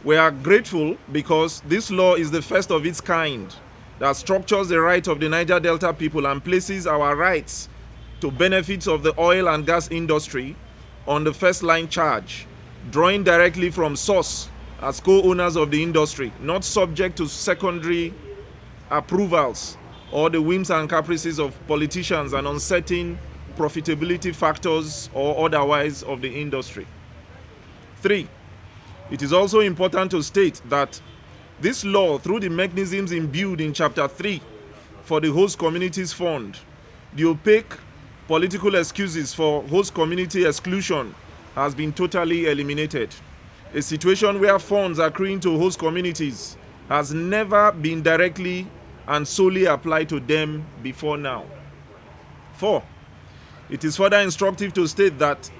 We are grateful because this law is the first of its kind that structures the right of the Niger Delta people and places our rights to benefits of the oil and gas industry on the first line charge, drawing directly from source as co-owners of the industry, not subject to secondary approvals or the whims and caprices of politicians and uncertain profitability factors or otherwise of the industry. 3. It is also important to state that this law, through the mechanisms imbued in Chapter 3 for the Host Communities Fund, the opaque political excuses for host community exclusion has been totally eliminated. A situation where funds accruing to host communities has never been directly and solely applied to them before now. 4. It is further instructive to state that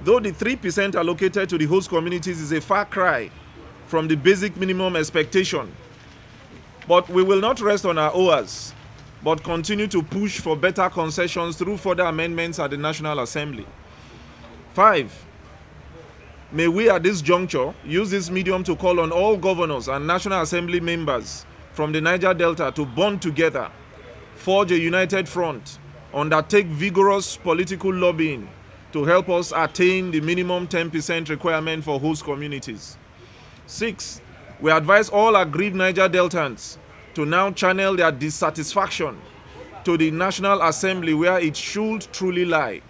though the 3% allocated to the host communities is a far cry from the basic minimum expectation, but we will not rest on our oars, but continue to push for better concessions through further amendments at the National Assembly. 5. May we at this juncture use this medium to call on all governors and National Assembly members from the Niger Delta to bond together, forge a united front, undertake vigorous political lobbying to help us attain the minimum 10% requirement for host communities. 6. We advise all aggrieved Niger Deltans to now channel their dissatisfaction to the National Assembly where it should truly lie,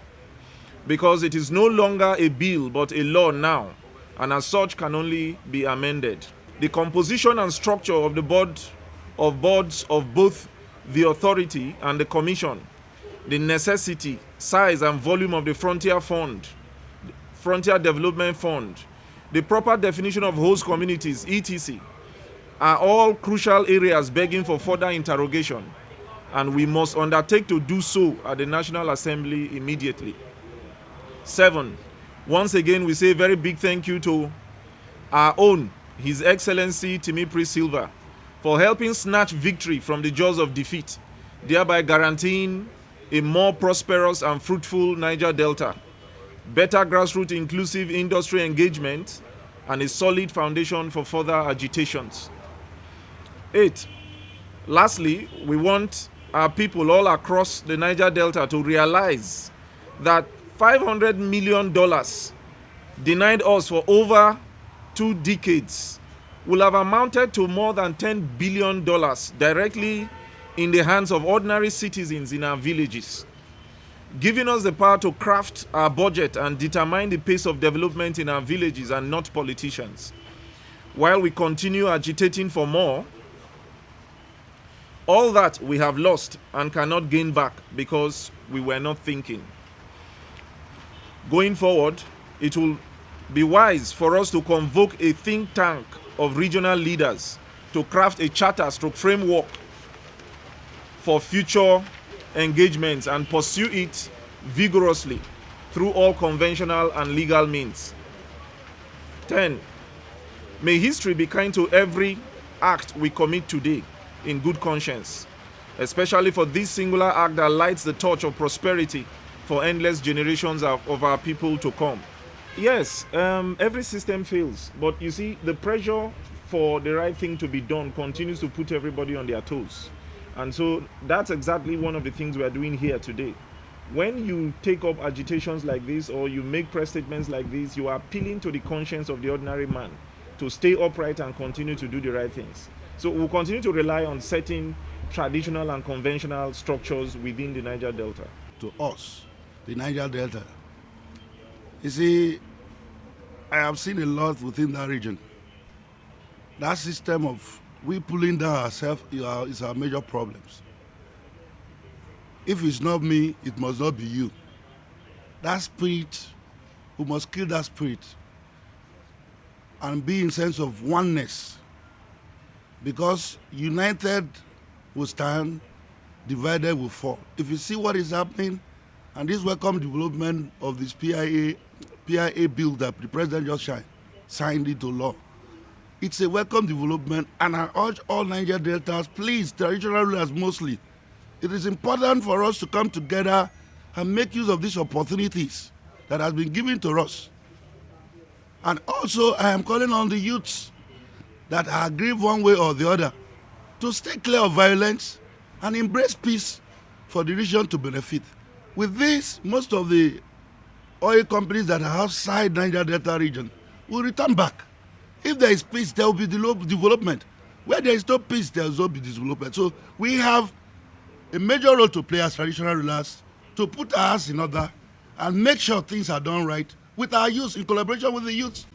because it is no longer a bill but a law now, and as such can only be amended. The composition and structure of the boards of both the authority and the commission, the necessity, size and volume of the Frontier Development Fund, the proper definition of host communities, etc., are all crucial areas begging for further interrogation, and we must undertake to do so at the National Assembly immediately. 7. Once again, we say a very big thank you to our own, His Excellency Timipri Silva, for helping snatch victory from the jaws of defeat, thereby guaranteeing a more prosperous and fruitful Niger Delta, better grassroots inclusive industry engagement, and a solid foundation for further agitations. 8. Lastly, we want our people all across the Niger Delta to realize that $500 million denied us for over 2 decades will have amounted to more than $10 billion directly in the hands of ordinary citizens in our villages, giving us the power to craft our budget and determine the pace of development in our villages and not politicians. While we continue agitating for more, all that we have lost and cannot gain back because we were not thinking. Going forward, it will be wise for us to convoke a think tank of regional leaders to craft a charter/framework for future engagements and pursue it vigorously through all conventional and legal means. 10. May history be kind to every act we commit today in good conscience, especially for this singular act that lights the torch of prosperity for endless generations of our people to come. Yes, every system fails, but you see, the pressure for the right thing to be done continues to put everybody on their toes. And so that's exactly one of the things we are doing here today. When you take up agitations like this or you make press statements like this, you are appealing to the conscience of the ordinary man to stay upright and continue to do the right things. So we'll continue to rely on certain traditional and conventional structures within the Niger Delta. To us, the Niger Delta, you see, I have seen a lot within that region. That system of we pulling down ourselves is our major problems. If it's not me, it must not be you. That spirit, we must kill that spirit and be in sense of oneness. Because united will stand, divided will fall. If you see what is happening, and this welcome development of this PIA bill that the president just signed into law, it's a welcome development, and I urge all Niger Deltas, please, traditional rulers mostly, it is important for us to come together and make use of these opportunities that has been given to us. And also, I am calling on the youths that are aggrieved one way or the other to stay clear of violence and embrace peace for the region to benefit. With this, most of the oil companies that are outside Niger Delta region will return back. If there is peace, there will be development. Where there is no peace, there will not be development. So we have a major role to play as traditional rulers to put our house in order and make sure things are done right with our youth, in collaboration with the youth.